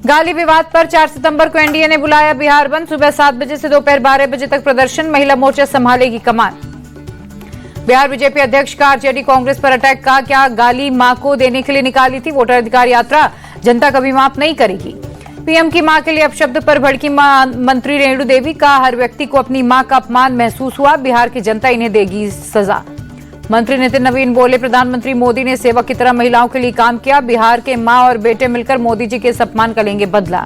गाली विवाद पर 4 सितंबर को एनडीए ने बुलाया बिहार बंद। सुबह 7 बजे से दोपहर 12 बजे तक प्रदर्शन। महिला मोर्चा संभालेगी कमान। बिहार बीजेपी अध्यक्ष का आरजेडी कांग्रेस पर अटैक का क्या गाली मां को देने के लिए निकाली थी। वोटर अधिकार यात्रा जनता कभी माफ नहीं करेगी। पीएम की मां के लिए अपशब्द पर भड़की मंत्री रेणु देवी का हर व्यक्ति को अपनी मां का अपमान महसूस हुआ। बिहार की जनता इन्हें देगी सजा। मंत्री नितिन नवीन बोले, प्रधानमंत्री मोदी ने सेवक की तरह महिलाओं के लिए काम किया। बिहार के मां और बेटे मिलकर मोदी जी के इस अपमान का लेंगे बदला।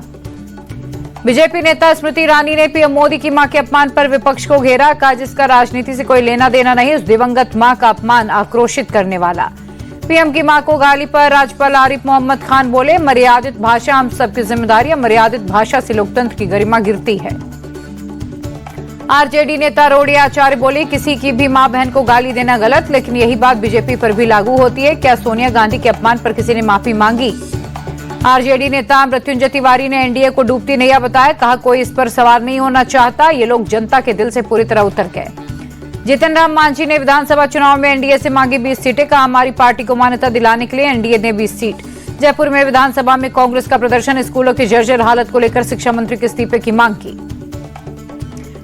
बीजेपी नेता स्मृति ईरानी ने पीएम मोदी की मां के अपमान पर विपक्ष को घेरा। कहा, जिसका राजनीति से कोई लेना देना नहीं, उस दिवंगत मां का अपमान आक्रोशित करने वाला। पीएम की मां को गाली पर राज्यपाल आरिफ मोहम्मद खान बोले, मर्यादित भाषा हम सबकी जिम्मेदारी है। मर्यादित भाषा से लोकतंत्र की गरिमा गिरती है। आरजेडी नेता रोडी आचार्य बोले, किसी की भी मां बहन को गाली देना गलत, लेकिन यही बात बीजेपी पर भी लागू होती है। क्या सोनिया गांधी के अपमान पर किसी ने माफी मांगी? आरजेडी नेता मृत्युंजय तिवारी ने एनडीए को डूबती नैया बताया। कहा, कोई इस पर सवार नहीं होना चाहता। ये लोग जनता के दिल से पूरी तरह उतर गए। जीतन राम मांझी ने विधानसभा चुनाव में एनडीए से मांगी 20 सीटें। कहा, हमारी पार्टी को मान्यता दिलाने के लिए एनडीए ने 20 सीट। जयपुर में विधानसभा में कांग्रेस का प्रदर्शन। स्कूलों की जर्जर हालत को लेकर शिक्षा मंत्री के इस्तीफे की मांग की।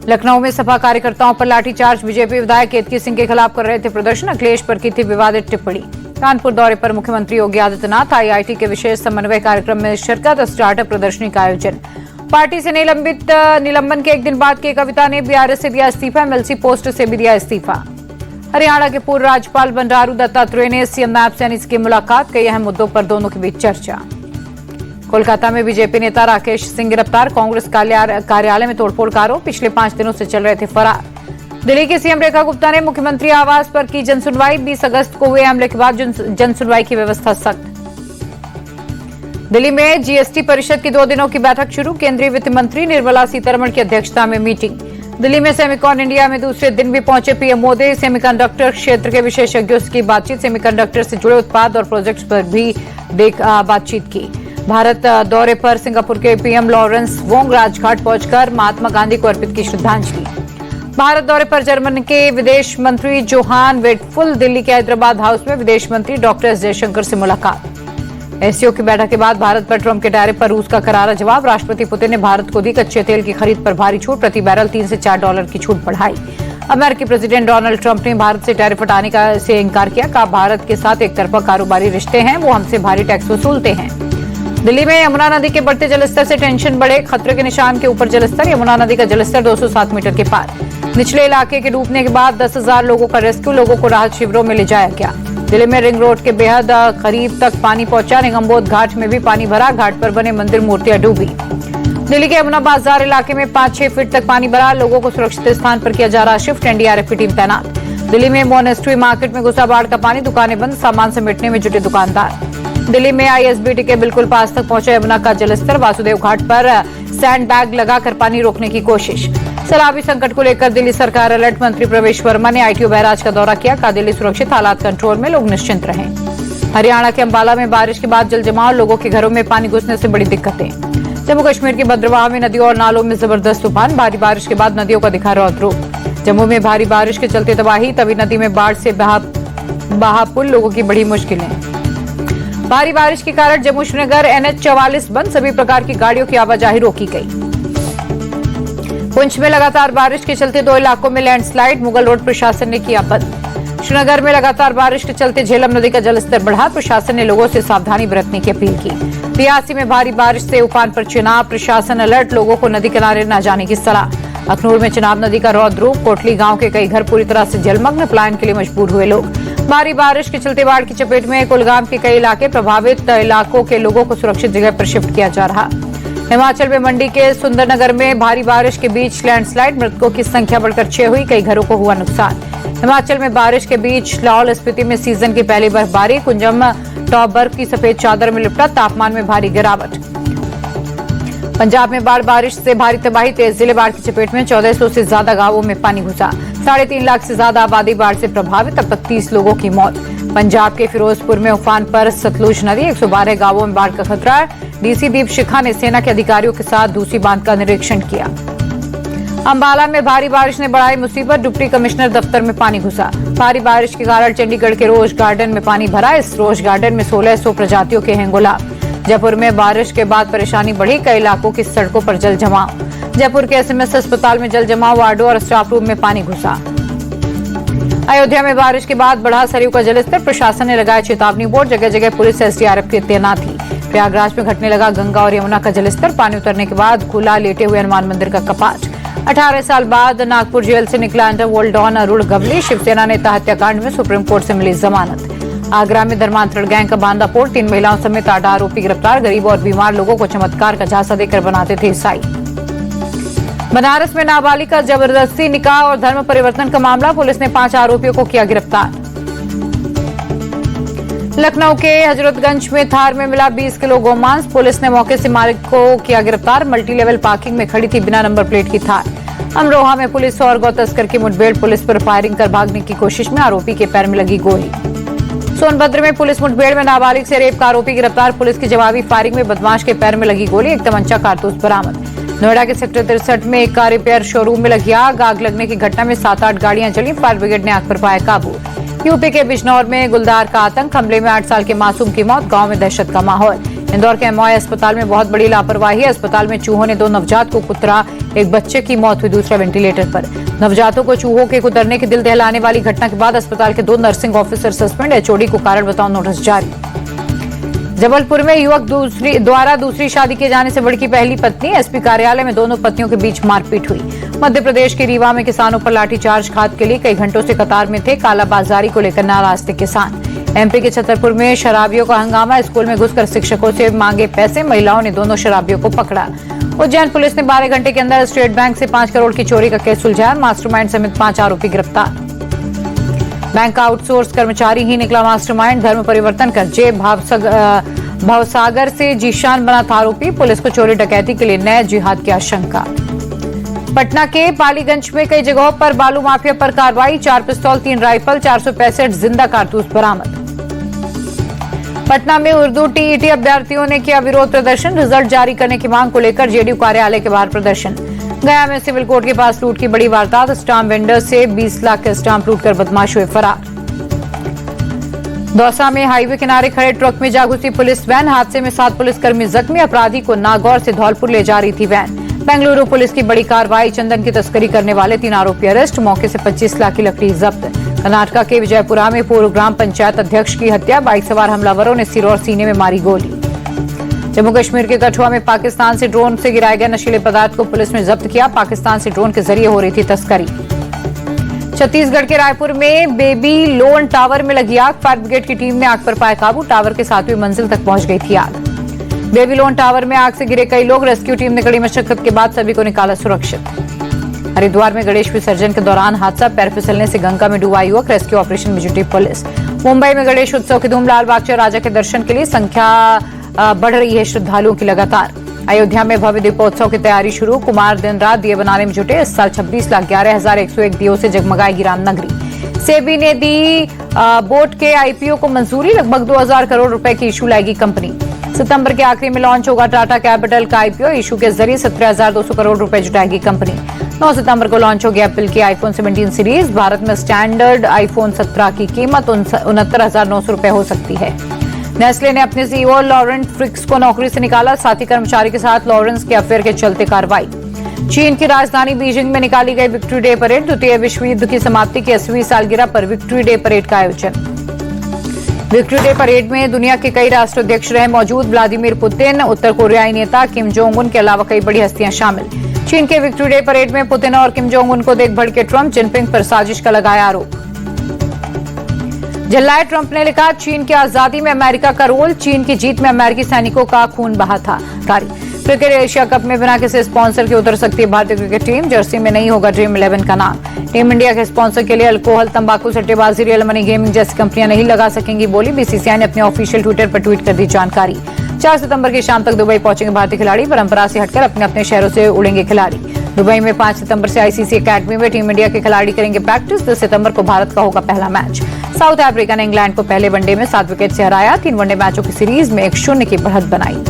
लखनऊ में सपा कार्यकर्ताओं पर लाठीचार्ज। बीजेपी विधायक केतकी सिंह के खिलाफ कर रहे थे प्रदर्शन। अखिलेश पर की थी विवादित टिप्पणी। कानपुर दौरे पर मुख्यमंत्री योगी आदित्यनाथ। आईआईटी के विशेष समन्वय कार्यक्रम में शिरकत। स्टार्टअप प्रदर्शनी का आयोजन। पार्टी से निलंबन के एक दिन बाद के कविता ने बीआरएस से दिया इस्तीफा। एमएलसी पोस्ट से भी दिया इस्तीफा। हरियाणा के पूर्व राज्यपाल बंडारू दत्तात्रेय ने सीएम नायब सैनी से की मुलाकात। कई अहम मुद्दों पर दोनों के बीच चर्चा। कोलकाता में बीजेपी नेता राकेश सिंह गिरफ्तार। कांग्रेस कार्यालय में तोड़फोड़ का आरोप। पिछले 5 दिनों से चल रहे थे फरार। दिल्ली की सीएम रेखा गुप्ता ने मुख्यमंत्री आवास पर की जनसुनवाई। 20 अगस्त को हुए हमले के बाद जनसुनवाई की व्यवस्था सख्त। दिल्ली में जीएसटी परिषद की 2 दिनों की बैठक शुरू। केंद्रीय वित्त मंत्री निर्मला सीतारमण की अध्यक्षता में मीटिंग। दिल्ली में सेमिकॉन इंडिया में दूसरे दिन भी पहुंचे पीएम मोदी। सेमीकंडक्टर क्षेत्र के विशेषज्ञों से की बातचीत। सेमीकंडक्टर से जुड़े उत्पाद और प्रोजेक्ट्स पर भी बातचीत की। भारत दौरे पर सिंगापुर के पीएम लॉरेंस वोंग राजघाट पहुंचकर महात्मा गांधी को अर्पित की श्रद्धांजलि। भारत दौरे पर जर्मनी के विदेश मंत्री जोहान वेटफुल। दिल्ली के हैदराबाद हाउस में विदेश मंत्री डॉक्टर एस जयशंकर से मुलाकात। एससीओ की बैठक के बाद भारत पर ट्रंप के टैरिफ पर रूस का करारा जवाब। राष्ट्रपति पुतिन ने भारत को दी कच्चे तेल की खरीद पर भारी छूट। प्रति बैरल $3 से $4 की छूट बढ़ाई। अमेरिकी प्रेसिडेंट डोनाल्ड ट्रंप ने भारत से टैरिफ हटाने से इनकार किया। कहा, भारत के साथ एक तरफा कारोबारी रिश्ते हैं, वो हमसे भारी टैक्स वसूलते हैं। दिल्ली में यमुना नदी के बढ़ते जलस्तर से टेंशन बढ़े। खतरे के निशान के ऊपर जलस्तर। यमुना नदी का जलस्तर 207 मीटर के पार। निचले इलाके के डूबने के बाद 10,000 लोगों का रेस्क्यू। लोगों को राहत शिविरों में ले जाया गया। दिल्ली में रिंग रोड के बेहद करीब तक पानी पहुंचा। निगमबोध घाट में भी पानी भरा। घाट पर बने मंदिर मूर्तियां डूबी। दिल्ली के यमुना बाजार इलाके में 5-6 फीट तक पानी भरा। लोगों को सुरक्षित स्थान पर किया जा रहा शिफ्ट। एनडीआरएफ की टीम तैनात। दिल्ली में मोनेस्ट्री मार्केट में घुसा बाढ़ का पानी। दुकानें बंद। सामान समेटने में जुटे दुकानदार। दिल्ली में आईएसबीटी के बिल्कुल पास तक पहुंचा यमुना का जलस्तर। वासुदेव घाट पर सैंड बैग लगाकर पानी रोकने की कोशिश। सैलाबी संकट को लेकर दिल्ली सरकार अलर्ट। मंत्री प्रवेश वर्मा ने आईटीओ बैराज का दौरा किया। कहा, दिल्ली सुरक्षित, हालात कंट्रोल में, लोग निश्चिंत रहें। हरियाणा के अंबाला में बारिश के बाद जल जमाव। लोगों के घरों में पानी घुसने से बड़ी दिक्कतें। जम्मू कश्मीर के भद्रवाह में नदियों और नालों में जबरदस्त तूफान। भारी बारिश के बाद नदियों का दिखा रौद्र रूप। जम्मू में भारी बारिश के चलते तबाही। तवी नदी में बाढ़ से बहा पुल। लोगों की बड़ी मुश्किलें। भारी बारिश के कारण जम्मू श्रीनगर NH 44 बंद। सभी प्रकार की गाड़ियों की आवाजाही रोकी गई। पुंछ में लगातार बारिश के चलते 2 इलाकों में लैंडस्लाइड। मुगल रोड प्रशासन ने किया बंद। श्रीनगर में लगातार बारिश के चलते झेलम नदी का जलस्तर बढ़ा। प्रशासन ने लोगों से सावधानी बरतने की अपील की। रियासी में भारी बारिश से उफान पर चिनाब। प्रशासन अलर्ट। लोगों को नदी किनारे न जाने की सलाह। अखनूर में चिनाब नदी का रौद्र रूप। कोटली गांव के कई घर पूरी तरह से जलमग्न। पलायन के लिए मजबूर हुए लोग। भारी बारिश के चलते बाढ़ की चपेट में कुलगाम के कई इलाके। प्रभावित इलाकों के लोगों को सुरक्षित जगह पर शिफ्ट किया जा रहा। हिमाचल में मंडी के सुंदरनगर में भारी बारिश के बीच लैंडस्लाइड। मृतकों की संख्या बढ़कर 6 हुई। कई घरों को हुआ नुकसान। हिमाचल में बारिश के बीच लाहौल स्पीति में सीजन की पहली बर्फबारी। कुंजम टॉप बर्फ की सफेद चादर में लिपटा। तापमान में भारी गिरावट। पंजाब में बारिश से भारी तबाही। 23 जिले बाढ़ की चपेट में। 1400 से ज्यादा गांवों में पानी घुसा। 3.5 लाख से ज्यादा आबादी बाढ़ से प्रभावित। अब तक 30 लोगों की मौत। पंजाब के फिरोजपुर में उफान पर सतलुज नदी। 112 गांवों में बाढ़ का खतरा। डीसी दीप शिखा ने सेना के अधिकारियों के साथ दूसरी बांध का निरीक्षण किया। अंबाला में भारी बारिश ने बढ़ाई मुसीबत। डिप्टी कमिश्नर दफ्तर में पानी घुसा। भारी बारिश के कारण चंडीगढ़ के रोज गार्डन में पानी भरा। इस रोज गार्डन में 1600 प्रजातियों के हैं गुलाब। जयपुर में बारिश के बाद परेशानी बढ़ी, कई इलाकों की सड़कों पर जल जमाव। जयपुर के एसएमएस अस्पताल में जल जमाव, वार्डों और स्टाफ रूम में पानी घुसा। अयोध्या में बारिश के बाद बढ़ा सरयू का जलस्तर, प्रशासन ने लगाया चेतावनी बोर्ड, जगह जगह पुलिस एसडीआरएफ की तैनाती। प्रयागराज में घटने लगा गंगा और यमुना का जलस्तर, पानी उतरने के बाद खुला लेटे हुए हनुमान मंदिर का कपाट। 18 साल बाद नागपुर जेल से निकला अंडरवर्ल्ड डॉन अरुण गवली, शिवसेना नेता हत्याकांड में सुप्रीम कोर्ट से मिली जमानत। आगरा में धर्मांतरण गैंग का बांदाफोड़, 3 महिलाओं समेत 8 आरोपी गिरफ्तार, गरीब और बीमार लोगों को चमत्कार का झांसा देकर बनाते थे ईसाई। बनारस में नाबालिग का जबरदस्ती निकाह और धर्म परिवर्तन का मामला, पुलिस ने 5 आरोपियों को किया गिरफ्तार। लखनऊ के हजरतगंज में थार में मिला 20 किलो गोमांस, पुलिस ने मौके से मालिक को किया गिरफ्तार। मल्टी लेवल पार्किंग में खड़ी थी बिना नंबर प्लेट की थार। अमरोहा में पुलिस और गौ तस्कर की मुठभेड़, पुलिस पर फायरिंग कर भागने की कोशिश में आरोपी के पैर में लगी गोली। सोनभद्र में पुलिस मुठभेड़ में नाबालिग से रेप का आरोपी गिरफ्तार, पुलिस की जवाबी फायरिंग में बदमाश के पैर में लगी गोली, एक तमंचा कारतूस बरामद। नोएडा के सेक्टर 63 में एक कार रिपेयर शोरूम में लगी आग, आग लगने की घटना में 7-8 गाड़ियां जली, फायर ब्रिगेड ने आग पर पाया काबू। यूपी के बिजनौर में गुलदार का आतंक, हमले में 8 साल के मासूम की मौत, गांव में दहशत का माहौल। इंदौर के एमओआई अस्पताल में बहुत बड़ी लापरवाही, अस्पताल में चूहों ने 2 नवजात को कुतरा, एक बच्चे की मौत हुई, दूसरा वेंटिलेटर पर। नवजातों को चूहों के कुतरने की दिल दहलाने वाली घटना के बाद अस्पताल के 2 नर्सिंग ऑफिसर सस्पेंड, एचओडी को कारण बताओ नोटिस जारी। जबलपुर में युवक द्वारा दूसरी शादी किए जाने से भड़की पहली पत्नी, एसपी कार्यालय में दोनों पत्नियों के बीच मारपीट हुई। मध्य प्रदेश के रीवा में किसानों पर लाठीचार्ज, खाद के लिए कई घंटों से कतार में थे, कालाबाजारी को लेकर नाराज थे किसान। एमपी के छतरपुर में शराबियों का हंगामा, स्कूल में घुसकर शिक्षकों से मांगे पैसे, महिलाओं ने दोनों शराबियों को पकड़ा। उज्जैन पुलिस ने 12 घंटे के अंदर स्टेट बैंक से 5 करोड़ की चोरी का केस सुलझाया, मास्टरमाइंड समेत 5 आरोपी गिरफ्तार। बैंक का आउटसोर्स कर्मचारी ही निकला मास्टरमाइंड, धर्म परिवर्तन कर जे भवसागर से जीशान बना था आरोपी, पुलिस को चोरी डकैती के लिए नए जिहाद की आशंका। पटना के पालीगंज में कई जगहों पर बालू माफिया पर कार्रवाई, 4 पिस्तौल 3 राइफल 465 जिंदा कारतूस बरामद। पटना में उर्दू टीईटी अभ्यर्थियों ने किया विरोध प्रदर्शन, रिजल्ट जारी करने की मांग को लेकर जेडीयू कार्यालय के बाहर प्रदर्शन। गया में सिविल कोर्ट के पास लूट की बड़ी वारदात, स्टाम्प वेंडर से 20 लाख के स्टाम्प लूटकर बदमाश हुए फरार। दौसा में हाईवे किनारे खड़े ट्रक में जा घुसी पुलिस वैन, हादसे में 7 पुलिसकर्मी जख्मी, अपराधी को नागौर से धौलपुर ले जा रही थी वैन। बेंगलुरु पुलिस की बड़ी कार्रवाई, चंदन की तस्करी करने वाले 3 आरोपी अरेस्ट, मौके से 25 लाख की लकड़ी जब्त। कर्नाटका के विजयपुरा में पूर्व ग्राम पंचायत अध्यक्ष की हत्या, बाइक सवार हमलावरों ने सिर और सीने में मारी गोली। जम्मू कश्मीर के कठुआ में पाकिस्तान से ड्रोन से गिराए गए नशीले पदार्थ को पुलिस ने जब्त किया, पाकिस्तान से ड्रोन के जरिए हो रही थी तस्करी। छत्तीसगढ़ के रायपुर में बेबी लोन टावर में लगी आग, फायर ब्रिगेड की टीम ने आग पर पाया काबू, टावर के 7वीं मंजिल तक पहुंच गई थी आग। बेबी लोन टावर में आग से गिरे कई लोग, रेस्क्यू टीम ने कड़ी मशक्कत के बाद सभी को निकाला सुरक्षित। हरिद्वार में गणेश विसर्जन के दौरान हादसा, पैर फिसलने से गंगा में डूबा युवक, रेस्क्यू ऑपरेशन में जुटी पुलिस। मुंबई में गणेश उत्सव की धूम, लाल बागचा राजा के दर्शन के लिए संख्या बढ़ रही है श्रद्धालुओं की लगातार। अयोध्या में भव्य दीपोत्सव की तैयारी शुरू, कुमार दिन रात दिए बनाने में जुटे, इस साल 26,11,101 दियों से जगमगाएगी रामनगरी। सेबी ने दी बोट के आईपीओ को मंजूरी, लगभग 2,000 करोड़ रुपए की इशू लाएगी कंपनी। सितंबर के आखिरी में लॉन्च होगा टाटा कैपिटल का आईपीओ, इशू के जरिए 17,200 करोड़ रुपए जुटाएगी कंपनी। 9 सितंबर को लॉन्च होगी एप्पल की आईफोन 17 सीरीज, भारत में स्टैंडर्ड आईफोन 17 की कीमत 69,900 रुपए हो सकती है। नेस्ले ने अपने सीईओ लॉरेंट फ्रिक्स को नौकरी से निकाला, साथी कर्मचारी के साथ लॉरेंस के अफेयर के चलते कार्रवाई। चीन की राजधानी बीजिंग में निकाली गई विक्ट्री डे परेड, द्वितीय विश्व युद्ध की समाप्ति की 80वीं सालगिरह पर विक्ट्री डे परेड का आयोजन। विक्ट्री डे परेड में दुनिया के कई राष्ट्राध्यक्ष रहे मौजूद, व्लादिमीर पुतिन, उत्तर कोरियाई नेता किम जोंग उन के अलावा कई बड़ी हस्तियां शामिल। चीन के विक्ट्री डे परेड में पुतिन और किम जोंग उन को देख भड़के ट्रंप, जिनपिंग पर साजिश का लगाया आरोप। झल्लाए ट्रंप ने लिखा, चीन की आजादी में अमेरिका का रोल, चीन की जीत में अमेरिकी सैनिकों का खून बहा था। क्रिकेट एशिया कप में बिना किसी स्पॉन्सर के उतर सकती है भारतीय क्रिकेट टीम, जर्सी में नहीं होगा ड्रीम 11 का नाम। टीम इंडिया के स्पॉन्सर के लिए अल्कोहल, तंबाकू, सट्टेबाजी, रियल मनी गेमिंग जैसी कंपनियां नहीं लगा सकेंगी बोली, बीसीसीआई ने अपने ऑफिशियल ट्विटर पर ट्वीट कर दी जानकारी। 4 सितंबर की शाम तक दुबई पहुंचेंगे भारतीय खिलाड़ी, परंपरा से हटकर अपने अपने शहरों से उड़ेंगे खिलाड़ी। दुबई में 5 सितंबर से आईसीसी एकेडमी में टीम इंडिया के खिलाड़ी करेंगे प्रैक्टिस, 10 सितंबर को भारत का होगा पहला मैच। साउथ अफ्रीका ने इंग्लैंड को पहले वनडे में 7 विकेट से हराया, 3 वनडे मैचों की सीरीज में 1-0 की बढ़त बनाई।